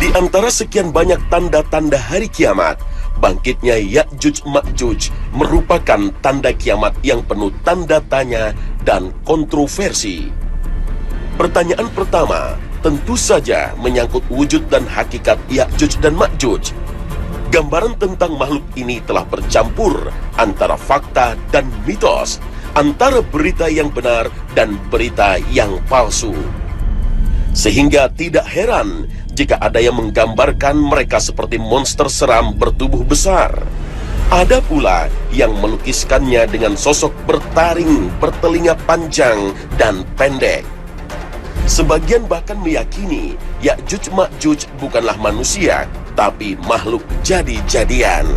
Di antara sekian banyak tanda-tanda hari kiamat, bangkitnya Ya'juj Ma'juj merupakan tanda kiamat yang penuh tanda tanya dan kontroversi. Pertanyaan pertama tentu saja menyangkut wujud dan hakikat Ya'juj dan Ma'juj. Gambaran tentang makhluk ini telah bercampur antara fakta dan mitos, antara berita yang benar dan berita yang palsu. Sehingga tidak heran jika ada yang menggambarkan mereka seperti monster seram bertubuh besar. Ada pula yang melukiskannya dengan sosok bertaring, bertelinga panjang dan pendek. Sebagian bahkan meyakini Ya'juj Ma'juj bukanlah manusia, tapi makhluk jadi-jadian.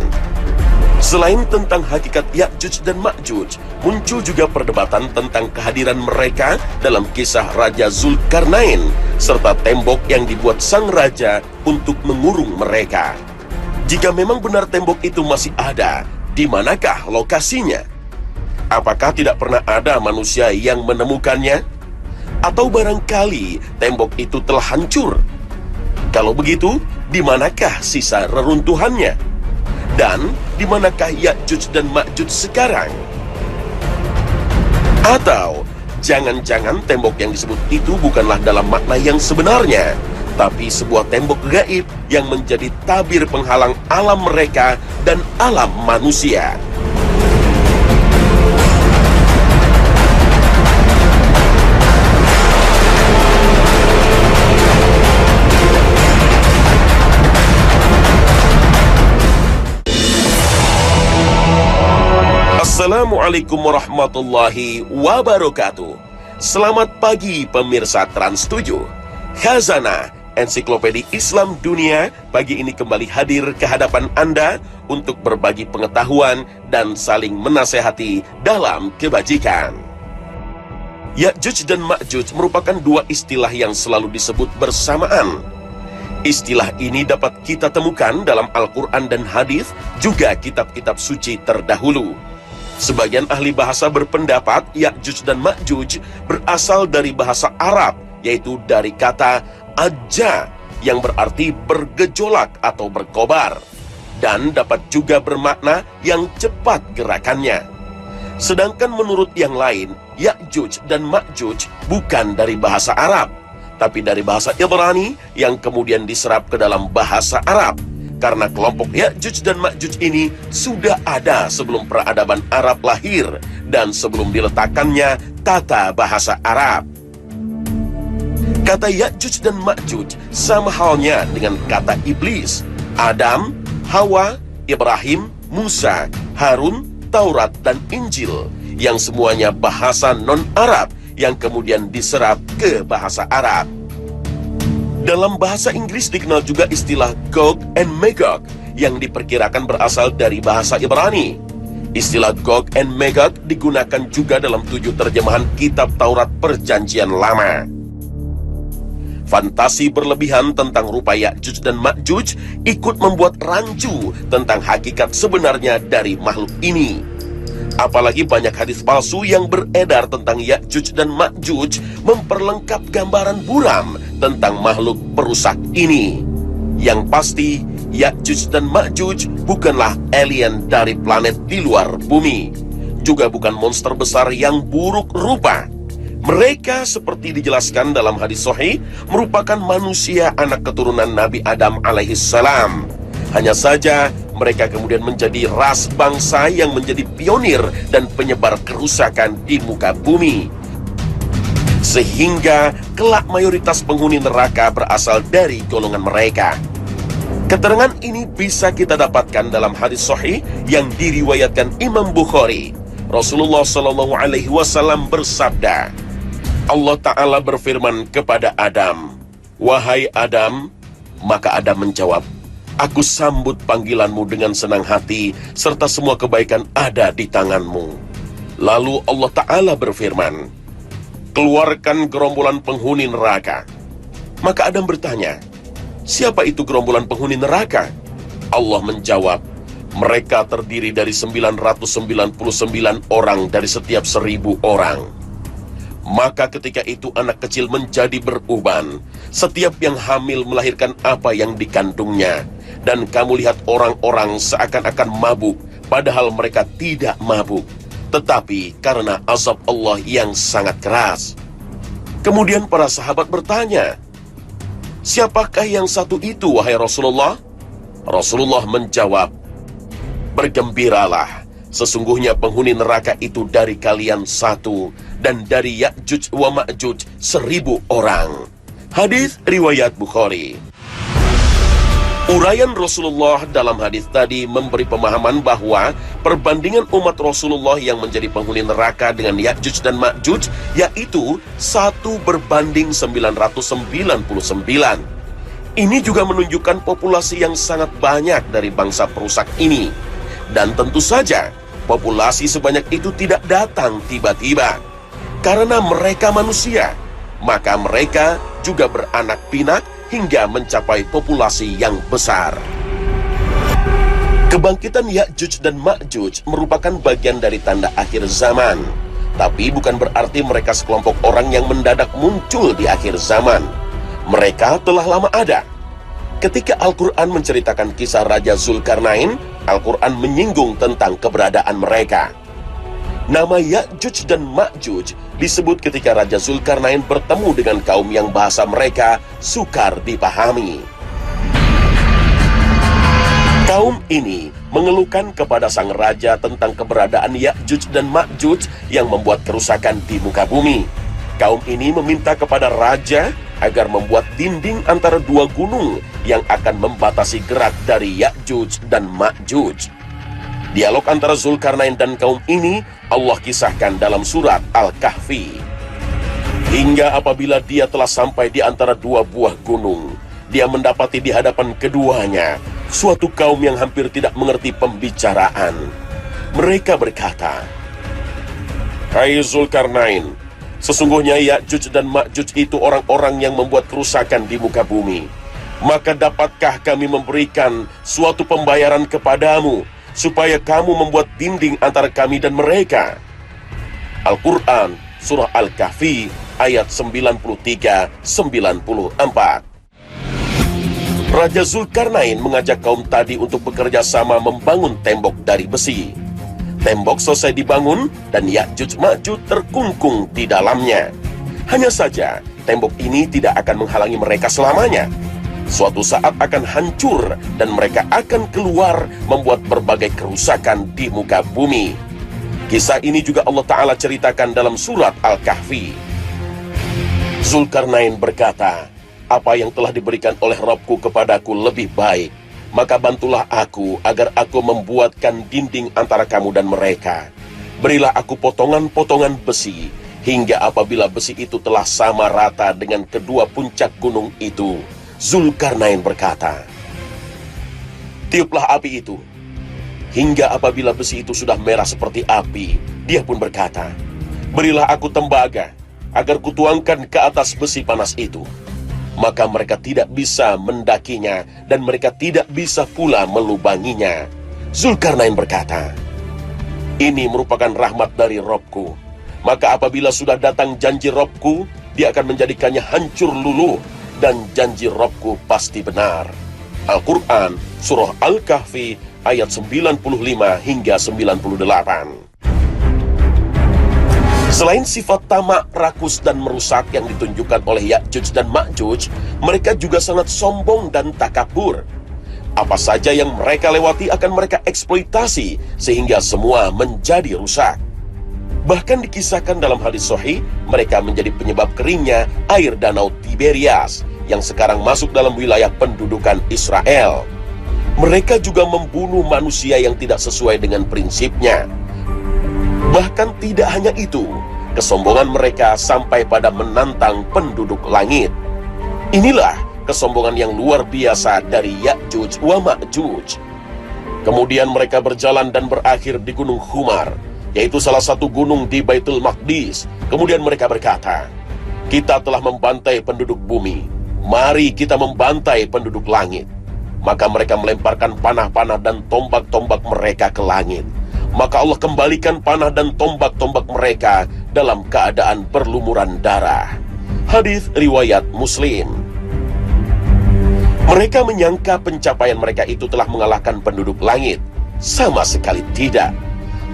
Selain tentang hakikat Ya'juj dan Ma'juj, muncul juga perdebatan tentang kehadiran mereka dalam kisah Raja Zulkarnain, serta tembok yang dibuat sang raja untuk mengurung mereka. Jika memang benar tembok itu masih ada, di manakah lokasinya? Apakah tidak pernah ada manusia yang menemukannya? Atau barangkali tembok itu telah hancur? Kalau begitu, di manakah sisa reruntuhannya? Dan di manakah Ya'juj dan Ma'juj sekarang? Atau jangan-jangan tembok yang disebut itu bukanlah dalam makna yang sebenarnya, tapi sebuah tembok gaib yang menjadi tabir penghalang alam mereka dan alam manusia. Assalamualaikum warahmatullahi wabarakatuh. Selamat pagi pemirsa Trans 7. Khazanah Ensiklopedia Islam Dunia pagi ini kembali hadir ke hadapan Anda untuk berbagi pengetahuan dan saling menasehati dalam kebajikan. Ya'juj dan Ma'juj merupakan dua istilah yang selalu disebut bersamaan. Istilah ini dapat kita temukan dalam Al-Quran dan hadis, juga kitab-kitab suci terdahulu. Sebagian ahli bahasa berpendapat Ya'juj dan Ma'juj berasal dari bahasa Arab, yaitu dari kata ajja yang berarti bergejolak atau berkobar, dan dapat juga bermakna yang cepat gerakannya. Sedangkan menurut yang lain, Ya'juj dan Ma'juj bukan dari bahasa Arab, tapi dari bahasa Ibrani yang kemudian diserap ke dalam bahasa Arab. Karena kelompok Ya'juj dan Ma'juj ini sudah ada sebelum peradaban Arab lahir dan sebelum diletakkannya tata bahasa Arab. Kata Ya'juj dan Ma'juj sama halnya dengan kata iblis, Adam, Hawa, Ibrahim, Musa, Harun, Taurat, dan Injil, yang semuanya bahasa non-Arab yang kemudian diserap ke bahasa Arab. Dalam bahasa Inggris dikenal juga istilah Gog and Magog yang diperkirakan berasal dari bahasa Ibrani. Istilah Gog and Magog digunakan juga dalam 7 terjemahan kitab Taurat Perjanjian Lama. Fantasi berlebihan tentang rupa Ya'juj dan Ma'juj ikut membuat rancu tentang hakikat sebenarnya dari makhluk ini. Apalagi banyak hadis palsu yang beredar tentang Ya'juj dan Ma'juj memperlengkap gambaran buram tentang makhluk perusak ini. Yang pasti, Ya'juj dan Ma'juj bukanlah alien dari planet di luar bumi, juga bukan monster besar yang buruk rupa. Mereka seperti dijelaskan dalam hadis sahih merupakan manusia anak keturunan Nabi Adam alaihissalam. Hanya saja mereka kemudian menjadi ras bangsa yang menjadi pionir dan penyebar kerusakan di muka bumi. Sehingga kelak mayoritas penghuni neraka berasal dari golongan mereka. Keterangan ini bisa kita dapatkan dalam hadis sahih yang diriwayatkan Imam Bukhari. Rasulullah SAW bersabda, Allah Ta'ala berfirman kepada Adam, "Wahai Adam," maka Adam menjawab, "Aku sambut panggilanmu dengan senang hati, serta semua kebaikan ada di tanganmu." Lalu Allah Ta'ala berfirman, "Keluarkan gerombolan penghuni neraka." Maka Adam bertanya, "Siapa itu gerombolan penghuni neraka?" Allah menjawab, "Mereka terdiri dari 999 orang dari setiap 1000 orang." Maka ketika itu anak kecil menjadi beruban. Setiap yang hamil melahirkan apa yang dikandungnya. Dan kamu lihat orang-orang seakan-akan mabuk, padahal mereka tidak mabuk. Tetapi karena azab Allah yang sangat keras. Kemudian para sahabat bertanya, "Siapakah yang satu itu, wahai Rasulullah?" Rasulullah menjawab, "Bergembiralah, sesungguhnya penghuni neraka itu dari kalian satu, dan dari Ya'juj wa Ma'juj 1000 orang." Hadis riwayat Bukhari. Uraian Rasulullah dalam hadis tadi memberi pemahaman bahwa perbandingan umat Rasulullah yang menjadi penghuni neraka dengan Ya'juj dan Ma'juj yaitu 1:999. Ini juga menunjukkan populasi yang sangat banyak dari bangsa perusak ini. Dan tentu saja, populasi sebanyak itu tidak datang tiba-tiba. Karena mereka manusia, maka mereka juga beranak pinak hingga mencapai populasi yang besar. Kebangkitan Ya'juj dan Ma'juj merupakan bagian dari tanda akhir zaman. Tapi bukan berarti mereka sekelompok orang yang mendadak muncul di akhir zaman. Mereka telah lama ada. Ketika Al-Quran menceritakan kisah Raja Zulkarnain, Al-Quran menyinggung tentang keberadaan mereka. Nama Ya'juj dan Ma'juj disebut ketika Raja Zulkarnain bertemu dengan kaum yang bahasa mereka sukar dipahami. Kaum ini mengeluhkan kepada sang raja tentang keberadaan Ya'juj dan Ma'juj yang membuat kerusakan di muka bumi. Kaum ini meminta kepada raja agar membuat dinding antara dua gunung yang akan membatasi gerak dari Ya'juj dan Ma'juj. Dialog antara Zulkarnain dan kaum ini Allah kisahkan dalam surat Al-Kahfi. Hingga apabila dia telah sampai di antara dua buah gunung, dia mendapati di hadapan keduanya suatu kaum yang hampir tidak mengerti pembicaraan. Mereka berkata, "Hai Zulkarnain, sesungguhnya Ya'juj dan Ma'juj itu orang-orang yang membuat kerusakan di muka bumi. Maka dapatkah kami memberikan suatu pembayaran kepadamu supaya kamu membuat dinding antara kami dan mereka?" Al-Quran, Surah Al-Kahfi, ayat 93-94. Raja Zulkarnain mengajak kaum tadi untuk bekerja sama membangun tembok dari besi. Tembok selesai dibangun dan Ya'juj Ma'juj terkungkung di dalamnya. Hanya saja, tembok ini tidak akan menghalangi mereka selamanya. Suatu saat akan hancur dan mereka akan keluar membuat berbagai kerusakan di muka bumi. Kisah ini juga Allah Ta'ala ceritakan dalam surat Al-Kahfi. Zulkarnain berkata, "Apa yang telah diberikan oleh Rabbku kepadaku lebih baik, maka bantulah aku agar aku membuatkan dinding antara kamu dan mereka. Berilah aku potongan-potongan besi, hingga apabila besi itu telah sama rata dengan kedua puncak gunung itu." Zulkarnain berkata, "Tiuplah api itu." Hingga apabila besi itu sudah merah seperti api, dia pun berkata, "Berilah aku tembaga, agar kutuangkan ke atas besi panas itu." Maka mereka tidak bisa mendakinya, dan mereka tidak bisa pula melubanginya. Zulkarnain berkata, "Ini merupakan rahmat dari Robku. Maka apabila sudah datang janji Robku, dia akan menjadikannya hancur luluh, dan janji Robku pasti benar." Al-Quran, Surah Al-Kahfi, ayat 95 hingga 98. Selain sifat tamak, rakus, dan merusak yang ditunjukkan oleh Ya'juj dan Ma'juj, mereka juga sangat sombong dan takabur. Apa saja yang mereka lewati akan mereka eksploitasi, sehingga semua menjadi rusak. Bahkan dikisahkan dalam hadis sahih, mereka menjadi penyebab keringnya air danau Tiberias, yang sekarang masuk dalam wilayah pendudukan Israel. Mereka juga membunuh manusia yang tidak sesuai dengan prinsipnya. Bahkan tidak hanya itu, kesombongan mereka sampai pada menantang penduduk langit. Inilah kesombongan yang luar biasa dari Ya'juj wa Ma'juj. Kemudian mereka berjalan dan berakhir di Gunung Humar, yaitu salah satu gunung di Baitul Maqdis. Kemudian mereka berkata, "Kita telah membantai penduduk bumi, mari kita membantai penduduk langit." Maka mereka melemparkan panah-panah dan tombak-tombak mereka ke langit. Maka Allah kembalikan panah dan tombak-tombak mereka dalam keadaan berlumuran darah. Hadis riwayat Muslim. Mereka menyangka pencapaian mereka itu telah mengalahkan penduduk langit. Sama sekali tidak.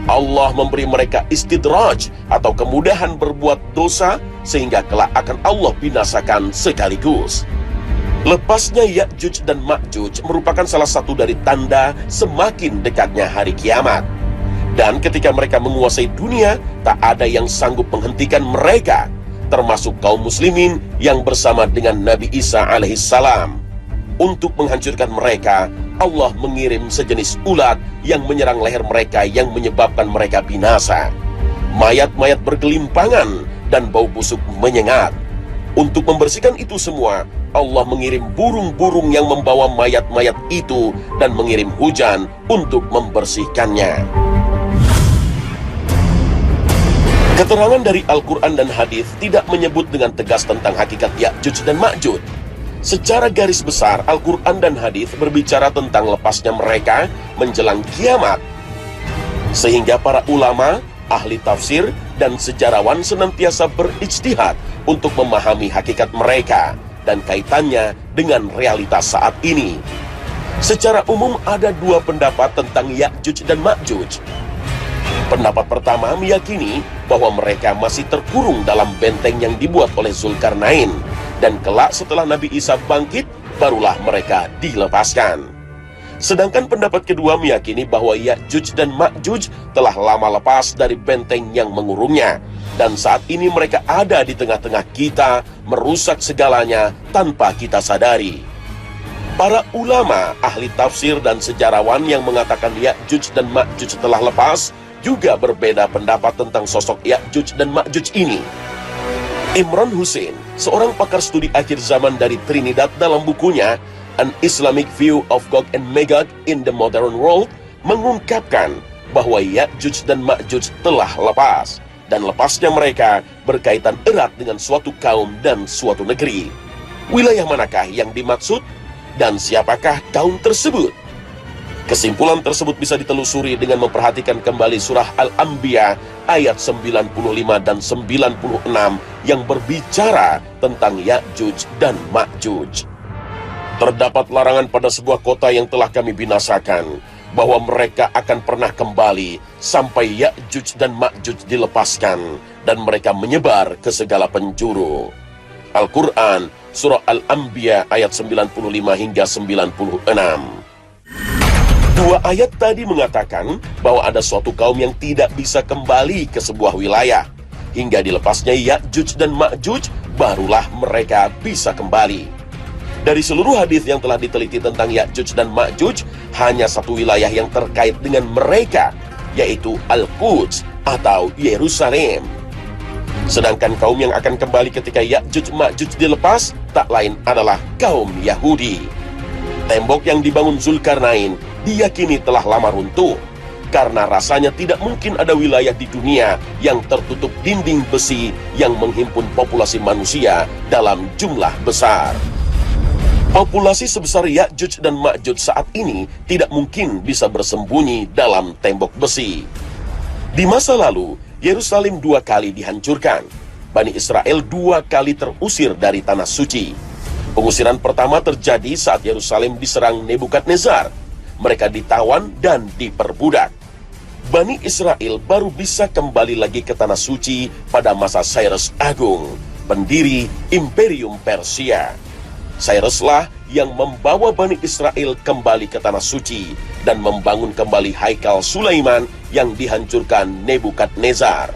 Allah memberi mereka istidraj atau kemudahan berbuat dosa sehingga kelak akan Allah binasakan sekaligus. Lepasnya Ya'juj dan Ma'juj merupakan salah satu dari tanda semakin dekatnya hari kiamat. Dan ketika mereka menguasai dunia, tak ada yang sanggup menghentikan mereka, termasuk kaum muslimin yang bersama dengan Nabi Isa alaihissalam. Untuk menghancurkan mereka, Allah mengirim sejenis ulat yang menyerang leher mereka yang menyebabkan mereka binasa. Mayat-mayat bergelimpangan dan bau busuk menyengat. Untuk membersihkan itu semua, Allah mengirim burung-burung yang membawa mayat-mayat itu dan mengirim hujan untuk membersihkannya. Keterangan dari Al-Quran dan hadis tidak menyebut dengan tegas tentang hakikat Ya'juj dan Ma'juj. Secara garis besar, Al-Quran dan hadis berbicara tentang lepasnya mereka menjelang kiamat. Sehingga para ulama, ahli tafsir, dan sejarawan senantiasa berijtihad untuk memahami hakikat mereka dan kaitannya dengan realitas saat ini. Secara umum ada dua pendapat tentang Ya'juj dan Ma'juj. Pendapat pertama meyakini bahwa mereka masih terkurung dalam benteng yang dibuat oleh Zulkarnain, dan kelak setelah Nabi Isa bangkit, barulah mereka dilepaskan. Sedangkan pendapat kedua meyakini bahwa Ya'juj dan Ma'juj telah lama lepas dari benteng yang mengurungnya, dan saat ini mereka ada di tengah-tengah kita, merusak segalanya tanpa kita sadari. Para ulama, ahli tafsir, dan sejarawan yang mengatakan Ya'juj dan Ma'juj telah lepas, juga berbeda pendapat tentang sosok Ya'juj dan Ma'juj ini. Imran Hussein, seorang pakar studi akhir zaman dari Trinidad, dalam bukunya An Islamic View of Gog and Magog in the Modern World mengungkapkan bahwa Ya'juj dan Ma'juj telah lepas, dan lepasnya mereka berkaitan erat dengan suatu kaum dan suatu negeri. Wilayah manakah yang dimaksud dan siapakah kaum tersebut? Kesimpulan tersebut bisa ditelusuri dengan memperhatikan kembali surah Al-Anbiya ayat 95 dan 96 yang berbicara tentang Ya'juj dan Ma'juj. Terdapat larangan pada sebuah kota yang telah kami binasakan, bahwa mereka akan pernah kembali sampai Ya'juj dan Ma'juj dilepaskan dan mereka menyebar ke segala penjuru. Al-Quran, surah Al-Anbiya ayat 95 hingga 96. Dua ayat tadi mengatakan bahwa ada suatu kaum yang tidak bisa kembali ke sebuah wilayah. Hingga dilepasnya Ya'juj dan Ma'juj, barulah mereka bisa kembali. Dari seluruh hadis yang telah diteliti tentang Ya'juj dan Ma'juj, hanya satu wilayah yang terkait dengan mereka, yaitu Al-Quds atau Yerusalem. Sedangkan kaum yang akan kembali ketika Ya'juj Ma'juj dilepas, tak lain adalah kaum Yahudi. Tembok yang dibangun Zulkarnain diyakini telah lama runtuh, karena rasanya tidak mungkin ada wilayah di dunia yang tertutup dinding besi yang menghimpun populasi manusia dalam jumlah besar. Populasi sebesar Ya'juj dan Ma'juj saat ini tidak mungkin bisa bersembunyi dalam tembok besi. Di masa lalu, Yerusalem 2 kali dihancurkan. Bani Israel 2 kali terusir dari tanah suci. Pengusiran pertama terjadi saat Yerusalem diserang Nebukadnezar. Mereka ditawan dan diperbudak. Bani Israel baru bisa kembali lagi ke tanah suci pada masa Cyrus Agung, pendiri Imperium Persia. Cyruslah yang membawa Bani Israel kembali ke tanah suci dan membangun kembali Haikal Sulaiman yang dihancurkan Nebukadnezar.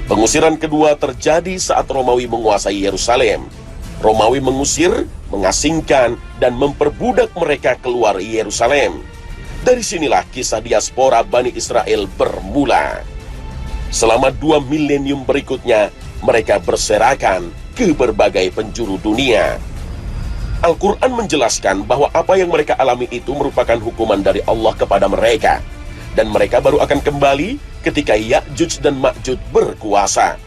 Pengusiran kedua terjadi saat Romawi menguasai Yerusalem. Romawi mengusir, mengasingkan, dan memperbudak mereka keluar Yerusalem. Dari sinilah kisah diaspora Bani Israel bermula. Selama 2 milenium berikutnya, mereka berserakan ke berbagai penjuru dunia. Al-Quran menjelaskan bahwa apa yang mereka alami itu merupakan hukuman dari Allah kepada mereka, dan mereka baru akan kembali ketika Ya'juj dan Ma'juj berkuasa.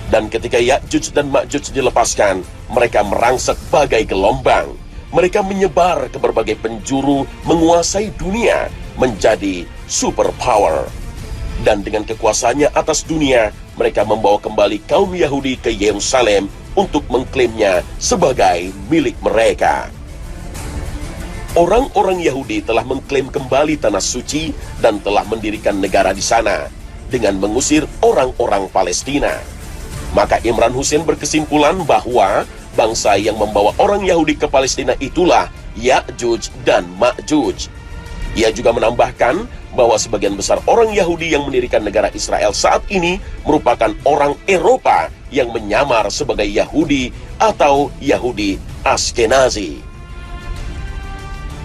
Dan ketika Ya'juj dan Ma'juj dilepaskan, mereka merangsek bagai gelombang. Mereka menyebar ke berbagai penjuru, menguasai dunia, menjadi superpower. Dan dengan kekuasaannya atas dunia, mereka membawa kembali kaum Yahudi ke Yerusalem untuk mengklaimnya sebagai milik mereka. Orang-orang Yahudi telah mengklaim kembali tanah suci dan telah mendirikan negara di sana dengan mengusir orang-orang Palestina. Maka Imran Hussein berkesimpulan bahwa bangsa yang membawa orang Yahudi ke Palestina itulah Ya'juj dan Ma'juj. Ia juga menambahkan bahwa sebagian besar orang Yahudi yang mendirikan negara Israel saat ini merupakan orang Eropa yang menyamar sebagai Yahudi atau Yahudi Ashkenazi.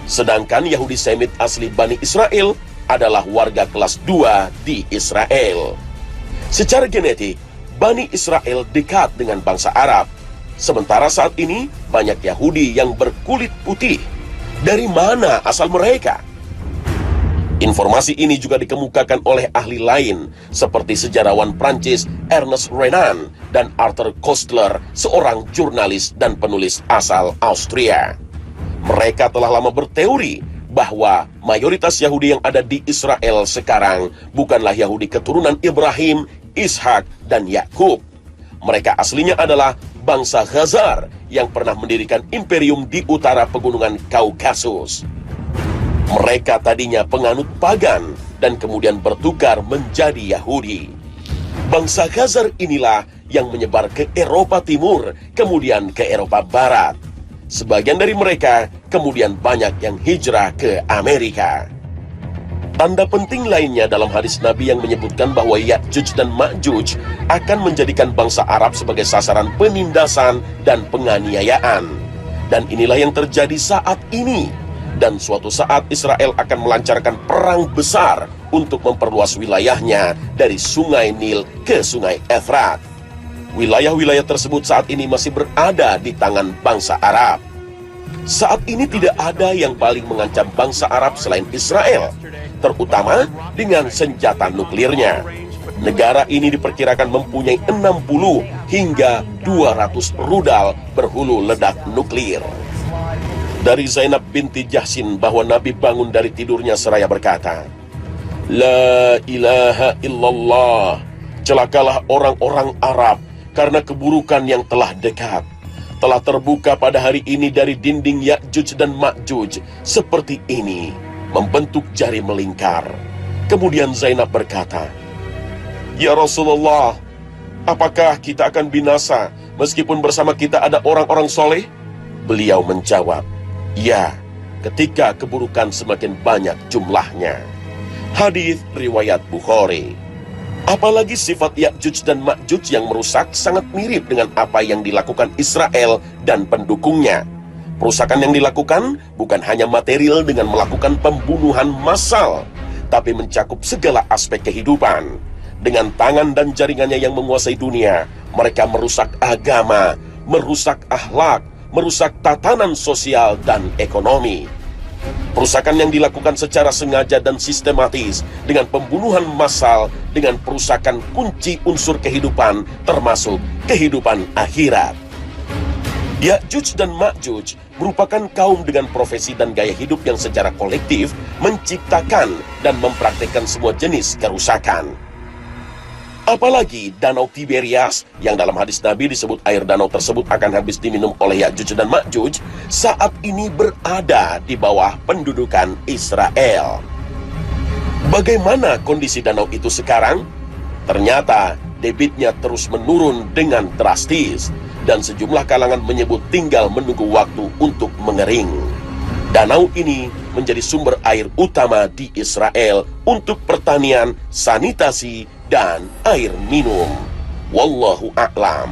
Sedangkan Yahudi Semit asli Bani Israel adalah warga kelas 2 di Israel. Secara genetik, Bani Israel dekat dengan bangsa Arab. Sementara saat ini banyak Yahudi yang berkulit putih. Dari mana asal mereka? Informasi ini juga dikemukakan oleh ahli lain seperti sejarawan Prancis Ernest Renan dan Arthur Koestler, seorang jurnalis dan penulis asal Austria. Mereka telah lama berteori bahwa mayoritas Yahudi yang ada di Israel sekarang bukanlah Yahudi keturunan Ibrahim, Ishak, dan Yakub. Mereka aslinya adalah bangsa Khazar yang pernah mendirikan imperium di utara pegunungan Kaukasus. Mereka tadinya penganut pagan dan kemudian bertukar menjadi Yahudi. Bangsa Khazar inilah yang menyebar ke Eropa Timur, kemudian ke Eropa Barat. Sebagian dari mereka kemudian banyak yang hijrah ke Amerika. Tanda penting lainnya dalam hadis Nabi yang menyebutkan bahwa Ya'juj dan Ma'juj akan menjadikan bangsa Arab sebagai sasaran penindasan dan penganiayaan. Dan inilah yang terjadi saat ini. Dan suatu saat Israel akan melancarkan perang besar untuk memperluas wilayahnya dari sungai Nil ke sungai Efrat. Wilayah-wilayah tersebut saat ini masih berada di tangan bangsa Arab. Saat ini tidak ada yang paling mengancam bangsa Arab selain Israel, terutama dengan senjata nuklirnya. Negara ini diperkirakan mempunyai 60 hingga 200 rudal berhulu ledak nuklir. Dari Zainab binti Jahsin bahwa Nabi bangun dari tidurnya seraya berkata, "La ilaha illallah, celakalah orang-orang Arab karena keburukan yang telah dekat. Telah terbuka pada hari ini dari dinding Ya'juj dan Ma'juj seperti ini, membentuk jari melingkar." Kemudian Zainab berkata, "Ya Rasulullah, apakah kita akan binasa meskipun bersama kita ada orang-orang soleh?" Beliau menjawab, "Ya, ketika keburukan semakin banyak jumlahnya." Hadis riwayat Bukhari. Apalagi sifat Ya'juj dan Ma'juj yang merusak sangat mirip dengan apa yang dilakukan Israel dan pendukungnya. Perusakan yang dilakukan bukan hanya material dengan melakukan pembunuhan massal, tapi mencakup segala aspek kehidupan. Dengan tangan dan jaringannya yang menguasai dunia, mereka merusak agama, merusak akhlak, merusak tatanan sosial dan ekonomi. Perusakan yang dilakukan secara sengaja dan sistematis dengan pembunuhan massal, dengan perusakan kunci unsur kehidupan termasuk kehidupan akhirat. Ya'juj dan Ma'juj merupakan kaum dengan profesi dan gaya hidup yang secara kolektif menciptakan dan mempraktikkan semua jenis kerusakan. Apalagi Danau Tiberias yang dalam hadis Nabi disebut air danau tersebut akan habis diminum oleh Ya'juj dan Ma'juj saat ini berada di bawah pendudukan Israel. Bagaimana kondisi danau itu sekarang? Ternyata debitnya terus menurun dengan drastis dan sejumlah kalangan menyebut tinggal menunggu waktu untuk mengering. Danau ini menjadi sumber air utama di Israel untuk pertanian, sanitasi, dan air minum. Wallahu a'lam.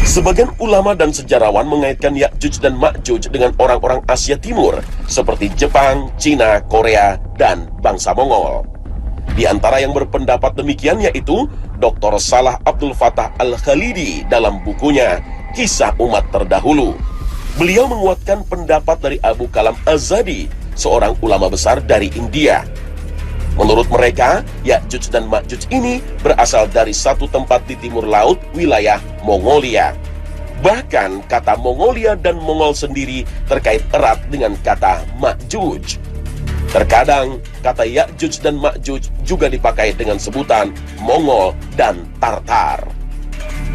Sebagian ulama dan sejarawan mengaitkan Ya'juj dan Ma'juj dengan orang-orang Asia Timur seperti Jepang, Cina, Korea, dan bangsa Mongol. Di antara yang berpendapat demikian yaitu Dr. Salah Abdul Fattah Al-Khalidi dalam bukunya Kisah Umat Terdahulu. Beliau menguatkan pendapat dari Abu Kalam Az-Zadi, seorang ulama besar dari India. Menurut mereka, Ya'juj dan Ma'juj ini berasal dari satu tempat di timur laut wilayah Mongolia. Bahkan kata Mongolia dan Mongol sendiri terkait erat dengan kata Ma'juj. Terkadang, kata Ya'juj dan Ma'juj juga dipakai dengan sebutan Mongol dan Tartar.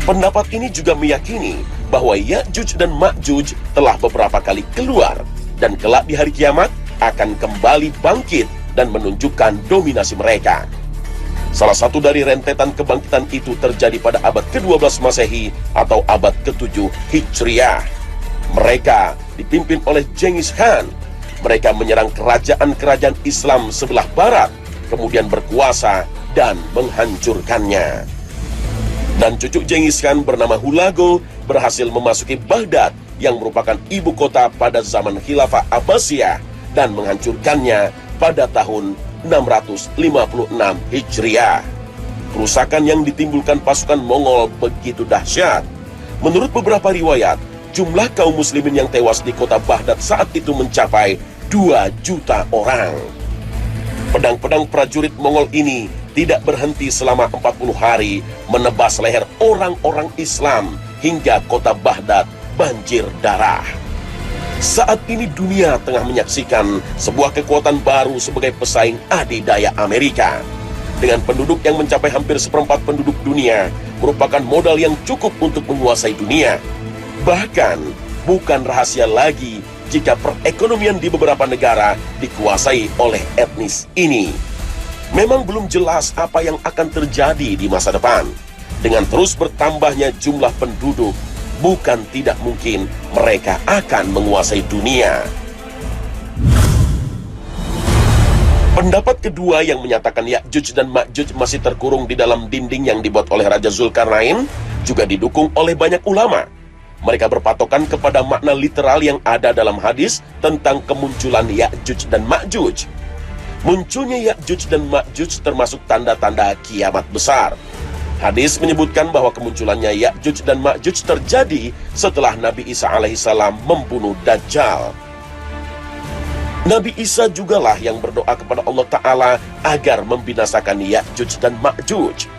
Pendapat ini juga meyakini bahwa Ya'juj dan Ma'juj telah beberapa kali keluar dan kelak di hari kiamat akan kembali bangkit dan menunjukkan dominasi mereka. Salah satu dari rentetan kebangkitan itu terjadi pada abad ke-12 Masehi atau abad ke-7 Hijriah. Mereka dipimpin oleh Genghis Khan. Mereka menyerang kerajaan-kerajaan Islam sebelah barat, kemudian berkuasa dan menghancurkannya. Dan cucu Genghis Khan bernama Hulagu berhasil memasuki Baghdad yang merupakan ibu kota pada zaman Khilafah Abbasiyah dan menghancurkannya pada tahun 656 Hijriah. Kerusakan yang ditimbulkan pasukan Mongol begitu dahsyat. Menurut beberapa riwayat, jumlah kaum muslimin yang tewas di kota Baghdad saat itu mencapai 2 juta orang. Pedang-pedang prajurit Mongol ini tidak berhenti selama 40 hari menebas leher orang-orang Islam hingga kota Baghdad banjir darah. Saat ini dunia tengah menyaksikan sebuah kekuatan baru sebagai pesaing adidaya Amerika. Dengan penduduk yang mencapai hampir seperempat penduduk dunia, merupakan modal yang cukup untuk menguasai dunia. Bahkan, bukan rahasia lagi jika perekonomian di beberapa negara dikuasai oleh etnis ini. Memang belum jelas apa yang akan terjadi di masa depan. Dengan terus bertambahnya jumlah penduduk, bukan tidak mungkin mereka akan menguasai dunia. Pendapat kedua yang menyatakan Ya'juj dan Ma'juj masih terkurung di dalam dinding yang dibuat oleh Raja Zulkarnain juga didukung oleh banyak ulama. Mereka berpatokan kepada makna literal yang ada dalam hadis tentang kemunculan Ya'juj dan Ma'juj. Munculnya Ya'juj dan Ma'juj termasuk tanda-tanda kiamat besar. Hadis menyebutkan bahwa kemunculannya Ya'juj dan Ma'juj terjadi setelah Nabi Isa alaihissalam membunuh Dajjal. Nabi Isa jugalah yang berdoa kepada Allah Ta'ala agar membinasakan Ya'juj dan Ma'juj.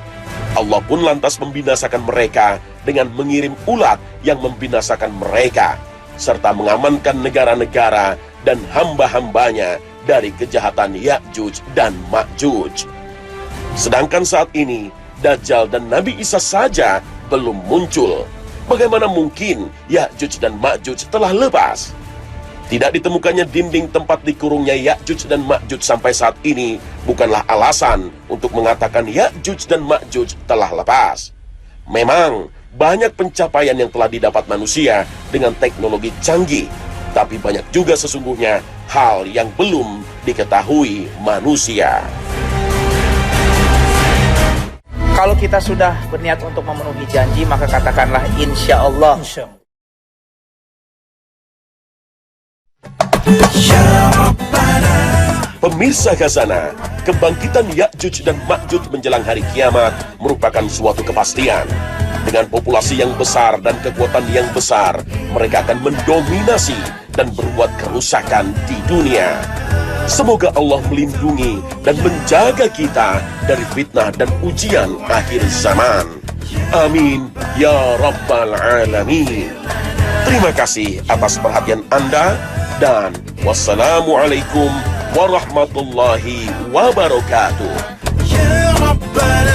Allah pun lantas membinasakan mereka dengan mengirim ulat yang membinasakan mereka, serta mengamankan negara-negara dan hamba-hambanya dari kejahatan Ya'juj dan Ma'juj. Sedangkan saat ini, Dajjal dan Nabi Isa saja belum muncul. Bagaimana mungkin Ya'juj dan Ma'juj telah lepas? Tidak ditemukannya dinding tempat dikurungnya Ya'juj dan Ma'juj sampai saat ini bukanlah alasan untuk mengatakan Ya'juj dan Ma'juj telah lepas. Memang banyak pencapaian yang telah didapat manusia dengan teknologi canggih, tapi banyak juga sesungguhnya hal yang belum diketahui manusia. Kalau kita sudah berniat untuk memenuhi janji, maka katakanlah insya Allah. Pemirsa Khazanah, kebangkitan Ya'juj dan Ma'juj menjelang hari kiamat merupakan suatu kepastian. Dengan populasi yang besar dan kekuatan yang besar, mereka akan mendominasi dan berbuat kerusakan di dunia. Semoga Allah melindungi dan menjaga kita dari fitnah dan ujian akhir zaman. Amin ya rabbal alamin. Terima kasih atas perhatian Anda dan wassalamualaikum warahmatullahi wabarakatuh. Ya Rabbana.